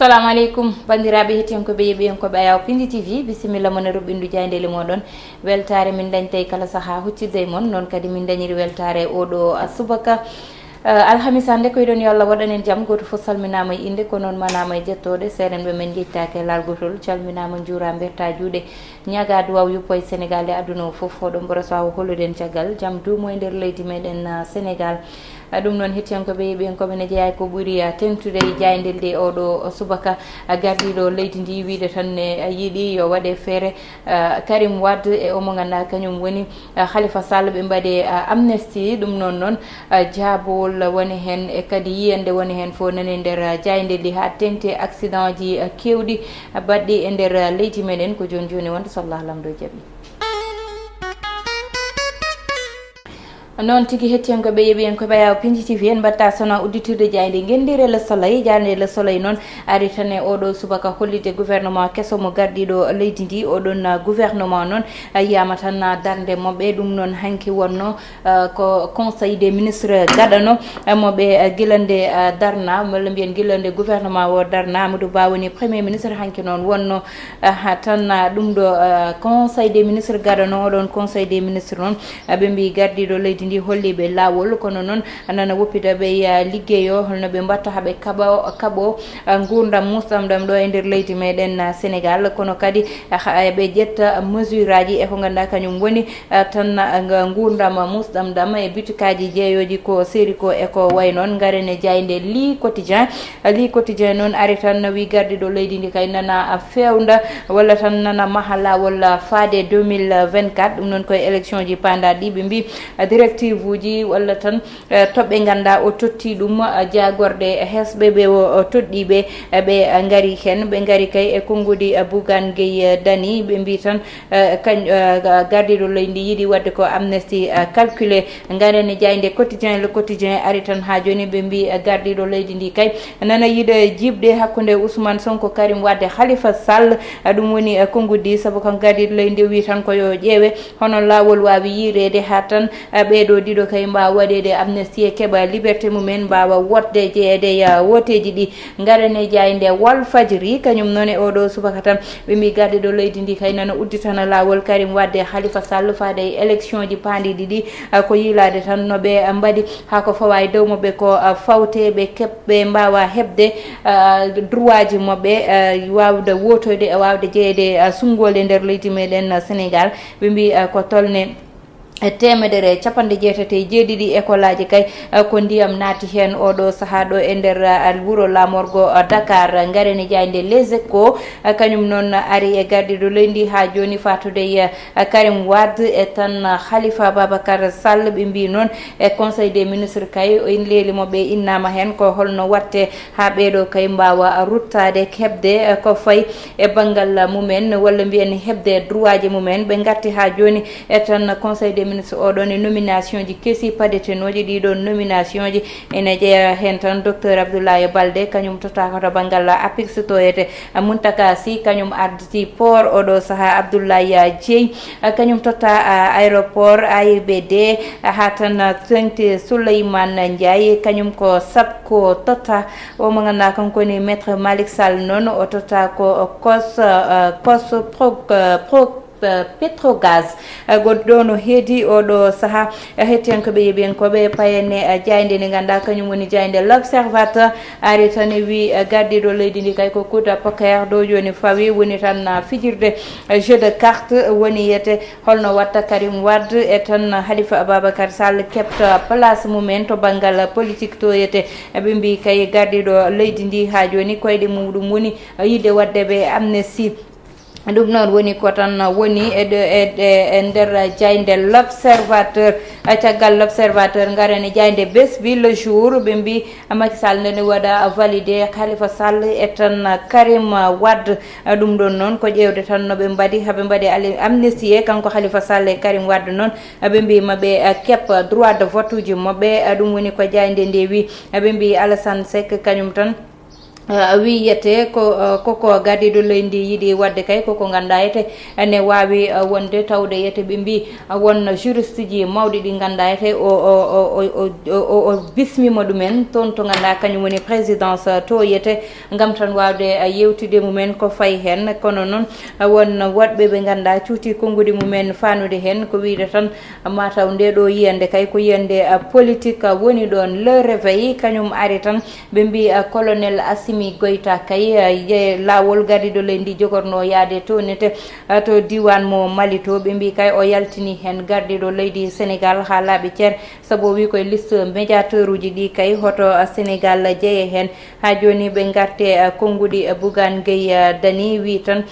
Assalamu alaikum bandiraɓe hettiyankoɓe yeɓiyankoɓe ayaw Piindi TV bisimilla moon e roɓɓindu jayndeli moɗon weltare min dañtay kala saaha huccidde e moon noon kadi min dañiri weltare oɗo subaka alhamis hande ko yiɗon yo Allah waɗanen jaam goto fof salminama e inde ko noon manama e jettode seeɗen ɓe men jettake e lalgotol calminama juura berta juuɗe ñaga duwaw yuppo e Sénégal e aduna o foof oɗon mborosa o holluden caggal jaam duumo e nder leydi meɗen Sénégal ɗum noon hettiyankoɓe yeɓiyankoɓe ne jeeya ko ɓuuri tengtude e jayndel de oɗo subaka gardiɗo leydi ndi wiide tan ne yiiɗi yo waɗe feere Karim Wade e omo ganduɗa kañum woni Khalifa Sall ɓe mbaɗe amnesty ɗum noon jaabowol woni hen e kadi yiyande woni hen fo nani nder jayndel ndi ha tengti accident ji kewɗi baɗɗi e nder leydi meɗen ko joni joni wonde so Allah lamɗo jaaɓi. noon tigui hettiyankoɓe yeɓiyankoɓe ayaw Piindi TV en mbatta sona udditirde jayde gendire le soleil jande le soleil noon ari tan e oɗo subaka hollide gouvernement kesso mo gardiɗo leydi ndi oɗon gouvernement noon yiyama tan darde moɓe ɗum noon hanki wonno ko conseil des ministres gaɗano moɓe guilande darna walla mbiyen guilande gouvernement o darna Amadou Ba woni premier ministre hanki noon wonno tan ɗum ɗo conseil des ministres gaɗano oɗon conseil des ministres noon ɓe mbi gardiɗo leydi ndi holliɓe lawol kono noon nana woppita ɓe liggeyo holno ɓe mbatta haaɓe kaɓo gurdam musɗam ɗam ɗo e nder leydi meɗen Sénégal kono kadi ɓe ƴetta mesure aji e ko ganduɗa kañum woni tan gurdam musɗam ɗam e butikaji jeeyoji ko séri ko e ko way noon garene jayde li quotidien noon ari tan wi gardiɗo leydi ndi kay nana fewda walla tan nana maha lawol faade 2024 ɗum noon koye élection ji pandaɗi ɓe mbi directive uji walla tan toɓɓe ganda o totti ɗum jagorde hesɓe ɓe o toɗɗiɓe ɓe gari hen ɓe gari kay e konngudi Bougane Gueye Dany ɓe mbi tan gardiɗo leydi ndi yiiɗi wadde ko amnesty calculé garene jayde quotidien le quotidien ari tan ha joni ɓe mbi gardiɗo leydi ndi kay nana yiiɗa jibde hakkude Ousmane Sonko Karim Wade Khalifa Sall ɗum woni konngudi saabu kan gardiɗo leydi ndi wi tan ko yo ƴeewe hono lawol wawi yirede ha tan ɓeɗo ɗiɗo kay mbawa waɗede amnesty e keeɓa liberté mumen mbawa wotde jeeyede woteji ɗi garane jayde Walfadjri kañum noon e oɗo subaka tan ɓe mbi gardiɗo leydi ndi kay nana udditana lawol Karim Wade Khalifa Sall faade e élection ji pandiɗi ɗi ko yilade tan no ɓe mbaɗi ha ko fawa e dow moɓe ko fawte ɓe keɓɓe mbawa hebde droit ji moɓɓe wawde wotoyde e wawde jeeyede sungol e nder leydi meɗen Sénégal ɓe mbi ko tolne temedere capanɗe jeetati jeeɗiɗi école aji kay ko ndiyam naati hen oɗo saaha ɗo e nder wuuro lamorgo Dakar garene jayde les échos kañum noon ari e gardiɗo leydi ha joni fatude e Karim Wade e tan Khalifa Babacar Sall ɓe mbi noon e conseil des ministres kay en leeli moɓe innama hen ko holno watte ha ɓeɗo kay mbawa ruttade hebde ko fayi e banggal mumen walla mbiyen hebde droit ji mumen ɓe garti ha joni e tan conseil des ministre oɗon e nomination ji keesi padetenoji ɗiɗon nomination ji ene jeeya hen tan docteur Abdoulaye Baldé kañum tottako to banggal APIX to yete Muntaka Sy kañum arditi port oɗo saaha Abdoulaye Dieye kañum totta aéroport AIBD ha tan tengti Souleymane Ndiaye kañum ko sabko totta omo ganduɗa kankoni maître Malick Sall noon o totta ko cos Petrogaz goɗɗo no heedi oɗo saaha hettiyankoɓe yeɓiyankoɓe payenne jayde nde ganduɗa kañum woni jayde l'observateur ari tan wi gardiɗo leydi ndi kay ko kuuda poker dow joni fawi woni tan fijirde jeu de carte woni yete holno watta Karim Wade e tan Khalifa Ababacar Sall kepta place mumen to banggal politique to yete ɓe mbi kay gardiɗo leydi ndi ha joni koyɗe muɗum woni yidde wadde ɓe amnesty ɗum noon woni ko tan woni e nder jayde l'observateur caggal l'observateur garane jayde besbi le jour ɓe mbi Macky Sall nene waɗa validé Khalifa Sall e tan Karim Wade ɗum ɗon noon ko ƴewde tan no ɓe mbaɗi haɓe mbaɗi amnesty e kanko Khalifa Sall e Karim Wade noon ɓe mbi maɓe kepp droit de vote uji moɓɓe ɗum woni ko jayde nde wi ɓe mbi Alassane Seck kañum tan wiyete koko gardiɗo leydi yiiɗi wadde kay koko ganduɗa yete ene wawi wonde tawde yete ɓe mbi won juriste ji mawɗi ɗi ganduɗa yete o bismima ɗumen toon to ganduɗa kañum woni présidence to yete gam tan wawde yewtide mumen ko fayi hen kono noon won woɗɓe ɓe ganduɗa cuuti konngudi mumen fanude hen ko wiide tan mataw nde ɗo yiyande kay ko yiyande politique woni ɗon le réveil kañum ari tan ɓe mbi colonel mi goyta kay ye lawol gardiɗo leydi jogorno yaade to nete to diwan mo Mali to ɓe mbi kay o yaltini hen gardiɗo leydi Sénégal ha laaɓi ceer saabu wi koye liste médiateur uji ɗi kay hoto Sénégal jeeye hen ha joni ɓe garte konngudi Bougane Gueye Dany wi tan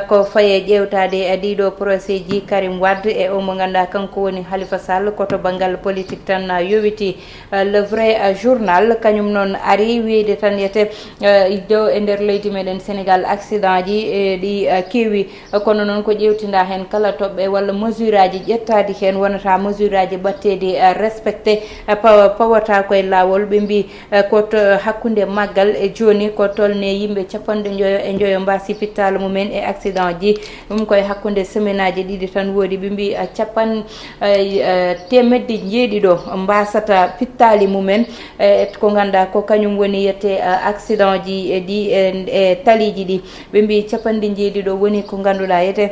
ko faye ƴewtade ɗiɗo procès ji Karim Wade e o mo ganduɗa kanko woni Halifa Sall koto banggal politique tan yowiti le vrai journal kañum noon ari wiide tan yete dow e nder leydi meɗen Sénégal accident ji ɗi kewi kono noon ko ƴewtinda hen kala toɓɓe walla mesure aji ƴettadi hen wonata mesure aji battedi respecté pawata koye lawol ɓe mbi ko hakkude maggal e joni ko tolne yimɓe capanɗe joyo mbasi pittala mumen e accident ji ɗum koye hakkude semaine aji ɗiɗi tan woodi ɓe mbi capan temedde jeeɗiɗo mbasata pittali mumen ko ganduɗa ko kañum woni yette accident ji ɗi e taliji ɗi ɓe mbi capanɗe jeeɗiɗo woni ko ganduɗa yete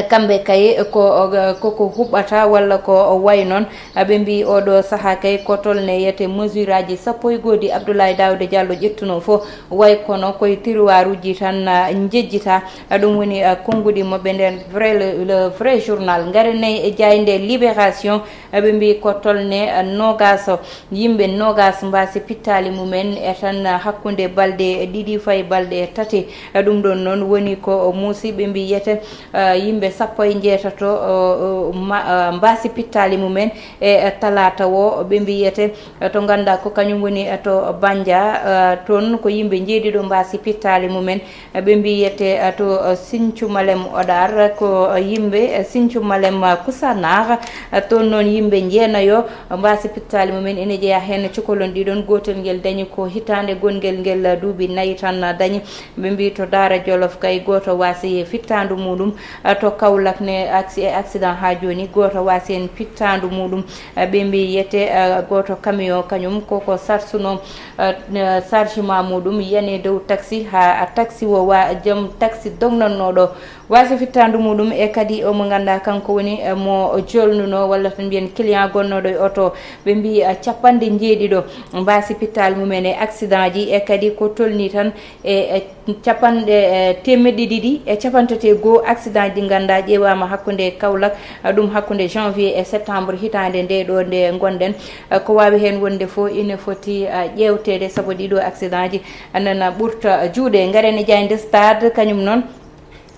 kamɓe kay koko huɓɓata walla ko way noon ɓe mbi oɗo saaha kay ko tolne yete mesure aji sappo e goodi Abdoulaye Daouda Diallo ƴettuno fof way kono koye tiroir uji tan jejjita ɗum woni konngudi moɓe nden le vrai journal garane e jayde libération ɓe mbi ko tolne nogas yimɓe nogas mbasi pittali mumen e tan hakkude balɗe ɗiɗi fayi balɗe tati ɗum ɗon noon woni ko muusi ɓe mbi yete yimɓe sappo e jeetato mbasi pittali mumen e talata o ɓe mbiyete to ganduɗa ko kañum woni to Bandia toon ko yimɓe jeeɗiɗo mbasi pittali mumen ɓe mbiyete to Sinthiou Malem Odar ko yimɓe Sinthiou Malem Koussanar toon noon yimɓe jeenayo mbasi pittali mumen ene jeeya hen cukalon ɗiɗon gotel ngel dañi ko hitande gongel ngel duuɓi nayyi tan dañi ɓe mbi to Daara Jolof kay goto wasi fittandu muɗum to Kaolack ne accident ha joni goto wasi en pittandu muɗum ɓe mbi yette goto camion kañum koko sarsuno chargement muɗum yani dow taxi ha taxi o joom taxi dognannoɗo wasi fittandu muɗum e kadi omo ganduɗa kanko woni mo jolnuno walla tan mbiyen client gonnoɗo e auto ɓe mbi capanɗe jeeɗiɗo mbasi pittal mumen e accident ji e kadi ko tolni tan e capanɗe temedde ɗiɗi e capantati goho accident ji ganduɗa ƴewama hakkude Kaolack ɗum hakkude janvier e septembre hitande nde ɗo nde gonɗen ko wawi hen wonde fo ine foti ƴewtede saabu ɗiɗo accident ji nana ɓurta juuɗe garene jayde stade kañum noon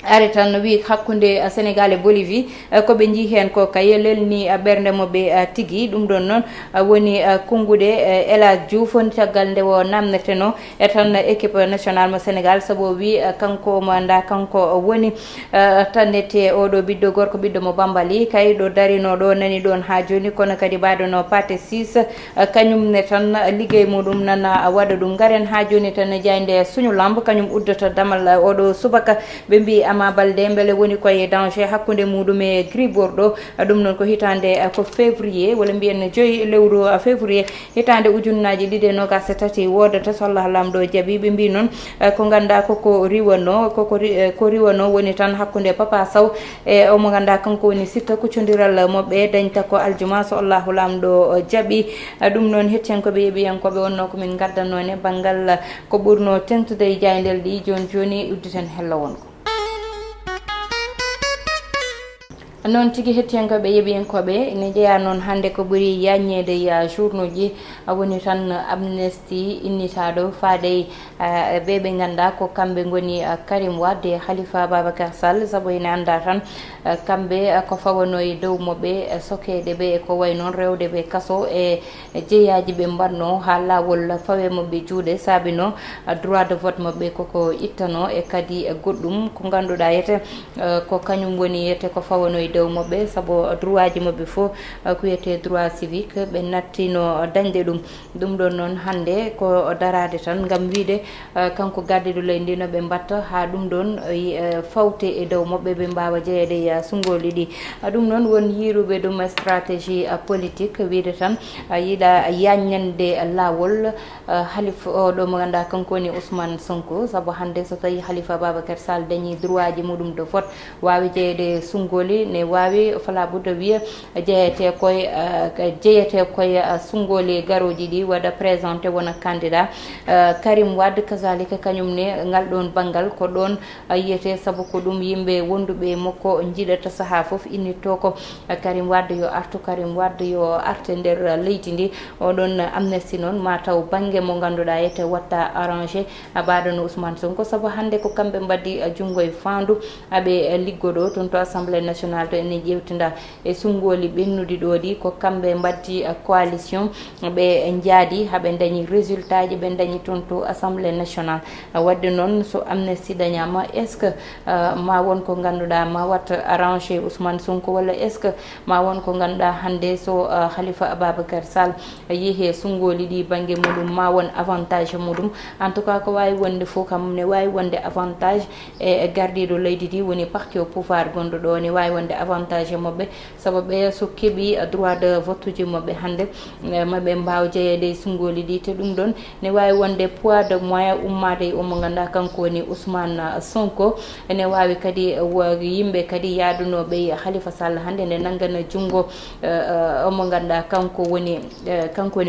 ari tan wi hakkude Sénégal e Bolivie ko ɓe jii hen ko kay lelni ɓernde moɓe tigui ɗum ɗon noon woni kongude El Hadji Diouf caggal nde o namdeteno e tan équipe national mo Sénégal saabu wi kanko mo anda kanko woni tannete oɗo ɓiɗɗo gorko ɓiɗɗo mo Bambali kay ɗo darino ɗo nani ɗon ha joni kono kadi mbaɗono Pathé 6 kañumne tan liggey muɗum nana waɗa ɗum garen ha joni tan jayde suñu lambe kañum uddata damal oɗo subaka ɓe mbi Ama Baldé beele woni koye danger hakkude muɗum e Gris Bordeaux ɗum noon ko hitande ko février walla mbiyen 5 lewru février hitande ujunnaji 2023 wodata so Allah lamɗo jaaɓi ɓe mbi noon ko ganduɗa koko riwano ko riwano woni tan hakkude Papa Sow e omo ganduɗa kanko woni Siteu kuccodiral moɓɓe dañta ko aljuma so Allahu lamɗo jaaɓi ɗum noon hettiyankoɓe yeeɓiyankoɓe wonno komin gaddanno e banggal ko ɓurno tengtude e jaydel ɗi joni joni udditen hello wonko noon tigui hettiyankoɓe yeeɓiyankoɓe ene jeeya noon hande ko ɓuuri yañede journaux ji woni tan amnesty innitaɗo faade ɓeɓe ganduɗa ko kamɓe goni Karim Wade e Khalifa Babacar Sall saabu ene anda tan kamɓe ko fawano e dow moɓɓe sokede ɓe ko way noon rewde ɓe kaso e jeeyaji ɓe mbanno ha lawol fawe moɓɓe juuɗe saabino droit de vote moɓɓe koko ittano e kadi goɗɗum ko ganduɗa yete ko kañum woni yete ko fawano e dow mabɓe sabu droit ji mabɓe fof ko wiyete droit civique ɓe nattino dañde ɗum ɗon noon hannde ko darade tan ngam wiide kanko gardiɗo leydi ndi no ɓe mbatta ha ɗum ɗon fawte e dow mabɓe ɓe mbawa jeeyede sungoli ɗi ɗum noon won yiruɓe ɗum stratégie politique wiide tan yiiɗa yaññande lawol halifa oɗo mo ganduɗa kanko woni Ousmane Sonko sabu hannde so tawi Halifa Babacar Sall dañi droit ji muɗum de vote wawi jeeyede sungoli ne wawi fala budda wiya jeeyete koye sungoli garoji ɗi waɗa présenté wona candidat Karim Wade kazalika kañumne ngal ɗon banggal ko ɗon yiyete sabu ko ɗum yimɓe wonduɓe makko jiiɗata saaha foof innitto ko Karim Wade yo artu Karim Wade yo arte nder leydi ndi oɗon amnesty noon mataw banggue mo ganduɗa yete watta arrangé baɗono Ousmane Sonko sabu hande ko kamɓe mbaddi junggo e fandu aɓe liggoɗo toon to assemblée nationale to enen ƴewtinda e sungoli ɓennuɗi ɗo ɗi ko kamɓe mbaddi coalition ɓe jaadi haɓe dañi résultat ji ɓe dañi toon to assemblée nationale wadde noon so amnesty dañama est ce que ma won ko ganduɗa ma watta arrangé Ousmane Sonko walla est ce que ma won ko ganduɗa hande so Halifa Ababacar Sall yeehi sungoli ɗi banggue muɗum ma won avantage muɗum en tout cas ko wawi wonde fof kam ne wawi wonde avantage e gardiɗo leydi ndi woni parti au pouvoir gonɗo ɗo ne wawi wonde avantage mabɓe saabu ɓe so keeɓi droit de vote uji mabɓe hande maɓe mbaw jeeyede e sungoli ɗi te ɗum ɗon ne wawi wonde poids de moyen ummade e omo ganduɗa kanko woni Ousmane Sonko ene wawi kadi yimɓe kadi yaadunoɓe Halifa Sall hande nde nanggana junggo omo ganduɗa kanko woni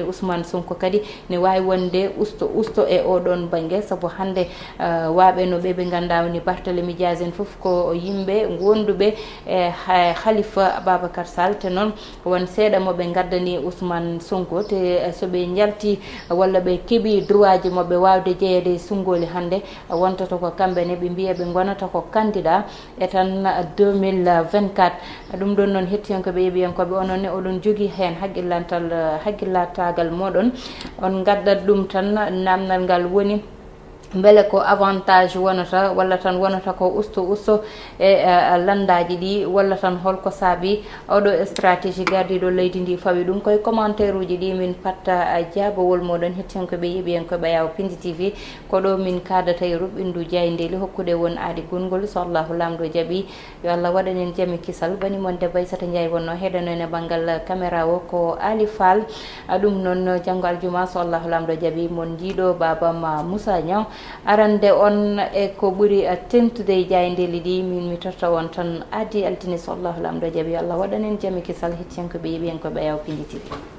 Ousmane Sonko kadi ne wawi wonde usto e oɗon banggue saabu hande waɓe no ɓe ganduɗa woni Barthélémy Dias en foof ko yimɓe gonduɓe e Halifa Ababacar Sall te noon won seeɗa moɓe gaddani Ousmane Sonko te soɓe jalti walla ɓe keeɓi droit ji mabɓe wawde jeeyede sungoli hande wontata ko kamɓene ɓe mbiya ɓe gonata ko candidat e tan 2024 ɗum ɗon noon hettiyankoɓe yeeɓiyankoɓe ononne oɗon jogui hen haqqillatagal moɗon on gaddat ɗum tan namdal ngal woni beele ko avantage wonata walla tan wonata ko usto e landaji ɗi walla tan holko saabi oɗo stratégie gardiɗo leydi ndi fawi ɗum koye commentaire uji ɗi min patta jaabowol moɗon hettiyankoɓe yeeɓiyankoɓe yaw Piindi TV ko ɗo min kadata e ruɓɓindu jayndeli hokkude won aadi gongol so Allahu lamɗo jaaɓi yo Allah waɗanen jaami kisal bani mon debbo Aissata Ndiaye wonno heɗanoen e banggal caméra o ko Ali Fall ɗum noon janggo aljuma so Allahu lamɗo jaaɓi mon jiiɗo babama Moussa Niang arande on e ko ɓuuri tentude e jayndeli ɗi min mi totta on tan addi altine so Allahu lamɗo jaaɓi Allah waɗanen jaami kisal hettiyankoɓe yeeɓiyankoɓe yaw Piindi TV